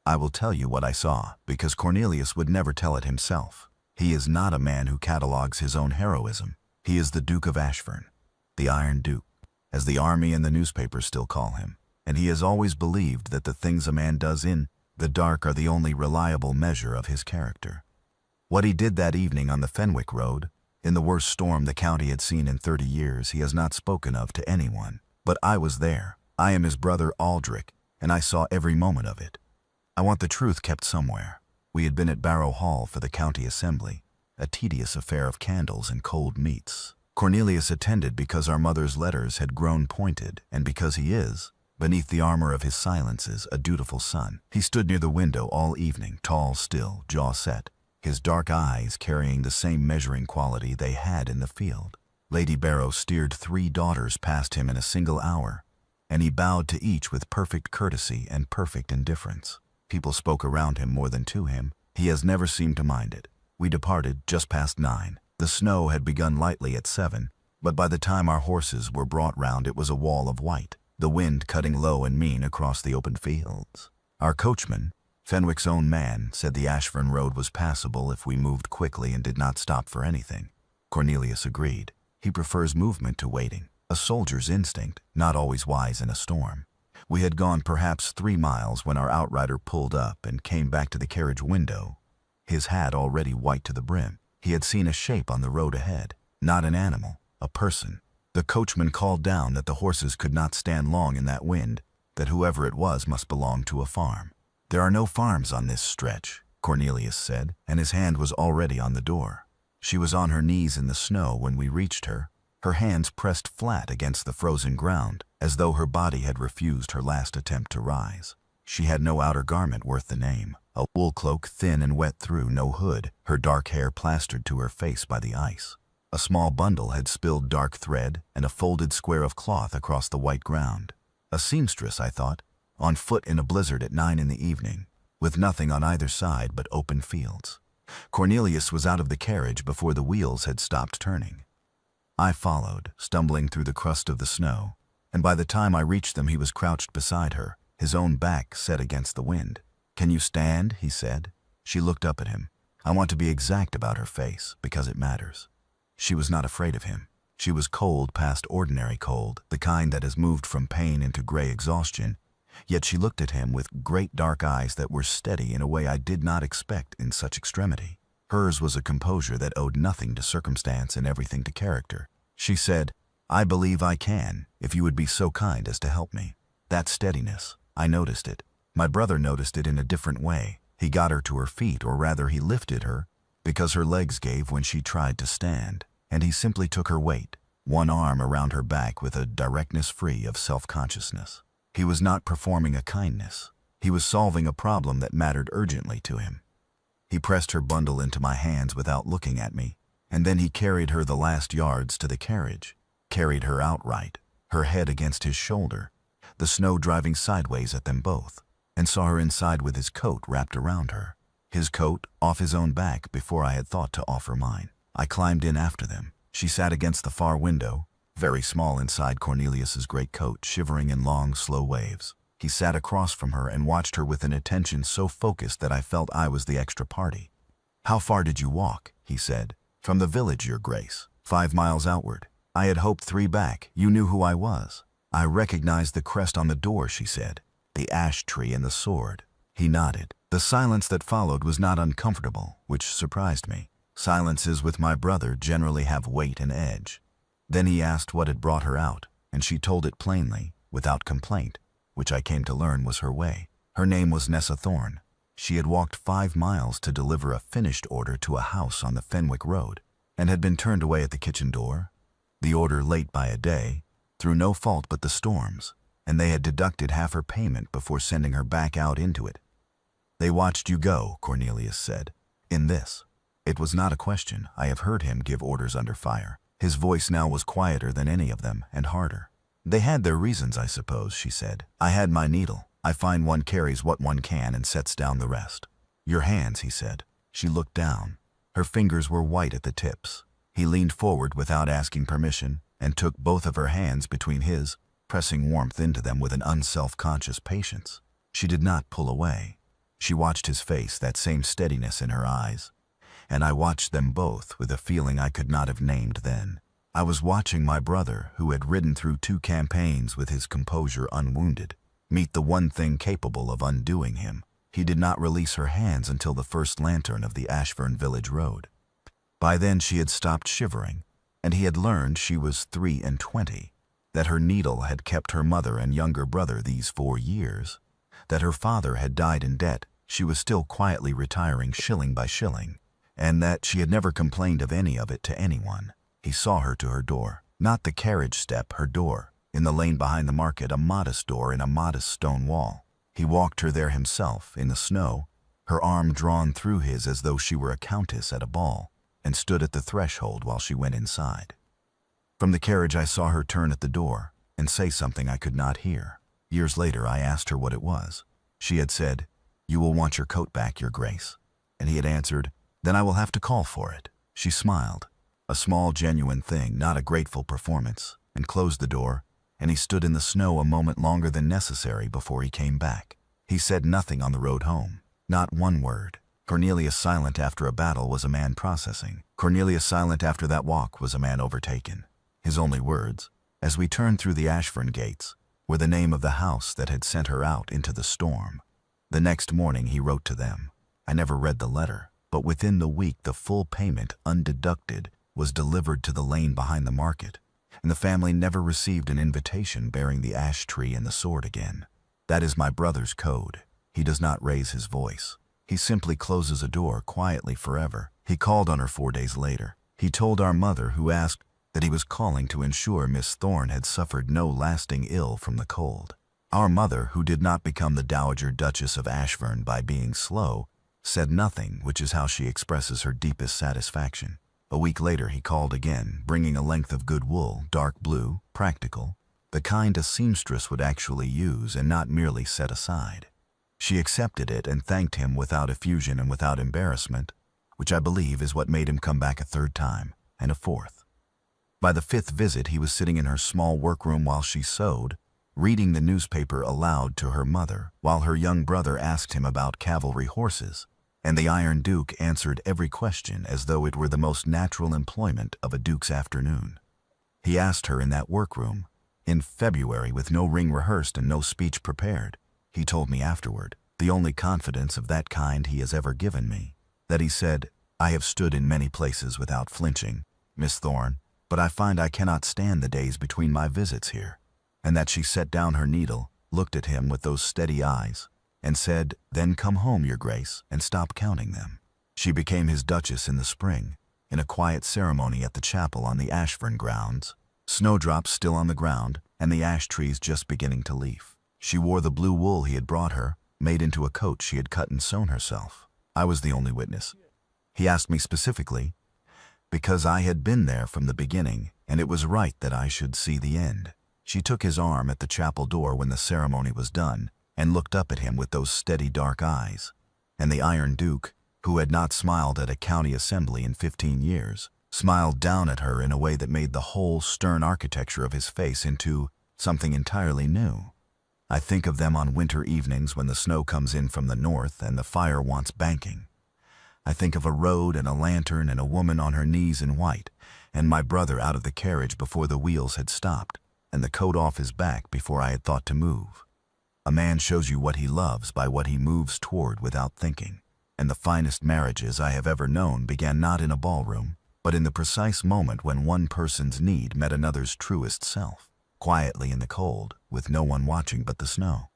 I will tell you what I saw, because Cornelius would never tell it himself. He is not a man who catalogues his own heroism. He is the Duke of Ashfern, the Iron Duke, as the army and the newspapers still call him. And he has always believed that the things a man does in the dark are the only reliable measure of his character. What he did that evening on the Fenwick Road, in the worst storm the county had seen in 30 years, he has not spoken of to anyone. But I was there. I am his brother Aldrich, and I saw every moment of it. I want the truth kept somewhere. We had been at Barrow Hall for the county assembly, a tedious affair of candles and cold meats. Cornelius attended because our mother's letters had grown pointed, and because he is, beneath the armor of his silences, a dutiful son. He stood near the window all evening, tall, still, jaw set, his dark eyes carrying the same measuring quality they had in the field. Lady Barrow steered 3 daughters past him in a single hour, and he bowed to each with perfect courtesy and perfect indifference. People spoke around him more than to him. He has never seemed to mind it. We departed just past 9. The snow had begun lightly at 7, but by the time our horses were brought round it was a wall of white, the wind cutting low and mean across the open fields. Our coachman, Fenwick's own man, said the Ashfern Road was passable if we moved quickly and did not stop for anything. Cornelius agreed. He prefers movement to waiting, a soldier's instinct, not always wise in a storm. We had gone perhaps 3 miles when our outrider pulled up and came back to the carriage window, his hat already white to the brim. He had seen a shape on the road ahead, not an animal, a person. The coachman called down that the horses could not stand long in that wind, that whoever it was must belong to a farm. There are no farms on this stretch, Cornelius said, and his hand was already on the door. She was on her knees in the snow when we reached her, her hands pressed flat against the frozen ground, as though her body had refused her last attempt to rise. She had no outer garment worth the name, a wool cloak thin and wet through, no hood, her dark hair plastered to her face by the ice. A small bundle had spilled dark thread and a folded square of cloth across the white ground. A seamstress, I thought, on foot in a blizzard at 9 in the evening, with nothing on either side but open fields. Cornelius was out of the carriage before the wheels had stopped turning. I followed, stumbling through the crust of the snow, and by the time I reached them he was crouched beside her, his own back set against the wind. "Can you stand?" he said. She looked up at him. I want to be exact about her face, because it matters. She was not afraid of him. She was cold past ordinary cold, the kind that has moved from pain into gray exhaustion, yet she looked at him with great dark eyes that were steady in a way I did not expect in such extremity. Hers was a composure that owed nothing to circumstance and everything to character. She said, "I believe I can, if you would be so kind as to help me." That steadiness, I noticed it. My brother noticed it in a different way. He got her to her feet, or rather he lifted her, because her legs gave when she tried to stand, and he simply took her weight, one arm around her back with a directness free of self-consciousness. He was not performing a kindness. He was solving a problem that mattered urgently to him. He pressed her bundle into my hands without looking at me, and then he carried her the last yards to the carriage, carried her outright, her head against his shoulder, the snow driving sideways at them both, and saw her inside with his coat wrapped around her, his coat off his own back before I had thought to offer mine. I climbed in after them. She sat against the far window, very small inside Cornelius's great coat, shivering in long, slow waves. He sat across from her and watched her with an attention so focused that I felt I was the extra party. "How far did you walk?" he said. "From the village, Your Grace. 5 miles outward. I had hoped 3 back. You knew who I was." "I recognized the crest on the door," she said. "The ash tree and the sword." He nodded. The silence that followed was not uncomfortable, which surprised me. Silences with my brother generally have weight and edge. Then he asked what had brought her out, and she told it plainly, without complaint, which I came to learn was her way. Her name was Nessa Thorne. She had walked 5 miles to deliver a finished order to a house on the Fenwick Road, and had been turned away at the kitchen door, the order late by a day, through no fault but the storms, and they had deducted half her payment before sending her back out into it. "They watched you go," Cornelius said. "In this." It was not a question. I have heard him give orders under fire. His voice now was quieter than any of them, and harder. "They had their reasons, I suppose," she said. "I had my needle. I find one carries what one can and sets down the rest." "Your hands," he said. She looked down. Her fingers were white at the tips. He leaned forward without asking permission and took both of her hands between his, pressing warmth into them with an unself-conscious patience. She did not pull away. She watched his face, that same steadiness in her eyes. And I watched them both with a feeling I could not have named then. I was watching my brother, who had ridden through 2 campaigns with his composure unwounded, meet the one thing capable of undoing him. He did not release her hands until the first lantern of the Ashfern village road. By then she had stopped shivering, and he had learned she was 23, that her needle had kept her mother and younger brother these 4 years, that her father had died in debt, she was still quietly retiring shilling by shilling, and that she had never complained of any of it to anyone. He saw her to her door, not the carriage step, her door, in the lane behind the market, a modest door in a modest stone wall. He walked her there himself, in the snow, her arm drawn through his as though she were a countess at a ball, and stood at the threshold while she went inside. From the carriage I saw her turn at the door and say something I could not hear. Years later I asked her what it was. She had said, "You will want your coat back, Your Grace." And he had answered, "Then I will have to call for it." She smiled, a small genuine thing, not a grateful performance, and closed the door, and he stood in the snow a moment longer than necessary before he came back. He said nothing on the road home, not one word. Cornelius silent after a battle was a man processing. Cornelius silent after that walk was a man overtaken. His only words, as we turned through the Ashfern gates, were the name of the house that had sent her out into the storm. The next morning he wrote to them. I never read the letter, but within the week the full payment, undeducted, was delivered to the lane behind the market, and the family never received an invitation bearing the ash tree and the sword again. That is my brother's code. He does not raise his voice. He simply closes a door quietly forever. He called on her 4 days later. He told our mother, who asked, that he was calling to ensure Miss Thorne had suffered no lasting ill from the cold. Our mother, who did not become the Dowager Duchess of Ashfern by being slow, said nothing, which is how she expresses her deepest satisfaction. A week later he called again, bringing a length of good wool, dark blue, practical, the kind a seamstress would actually use and not merely set aside. She accepted it and thanked him without effusion and without embarrassment, which I believe is what made him come back a 3rd time, and a 4th. By the 5th visit he was sitting in her small workroom while she sewed, reading the newspaper aloud to her mother, while her young brother asked him about cavalry horses, and the Iron Duke answered every question as though it were the most natural employment of a duke's afternoon. He asked her in that workroom, in February, with no ring rehearsed and no speech prepared. He told me afterward, the only confidence of that kind he has ever given me, that he said, "I have stood in many places without flinching, Miss Thorne, but I find I cannot stand the days between my visits here," and that she set down her needle, looked at him with those steady eyes, and said, "Then come home, Your Grace, and stop counting them." She became his duchess in the spring, in a quiet ceremony at the chapel on the Ashfern grounds, snowdrops still on the ground, and the ash trees just beginning to leaf. She wore the blue wool he had brought her, made into a coat she had cut and sewn herself. I was the only witness. He asked me specifically, because I had been there from the beginning, and it was right that I should see the end. She took his arm at the chapel door when the ceremony was done, and looked up at him with those steady dark eyes. And the Iron Duke, who had not smiled at a county assembly in 15 years, smiled down at her in a way that made the whole stern architecture of his face into something entirely new. I think of them on winter evenings when the snow comes in from the north and the fire wants banking. I think of a road and a lantern and a woman on her knees in white, and my brother out of the carriage before the wheels had stopped, and the coat off his back before I had thought to move. A man shows you what he loves by what he moves toward without thinking, and the finest marriages I have ever known began not in a ballroom, but in the precise moment when one person's need met another's truest self, quietly in the cold, with no one watching but the snow.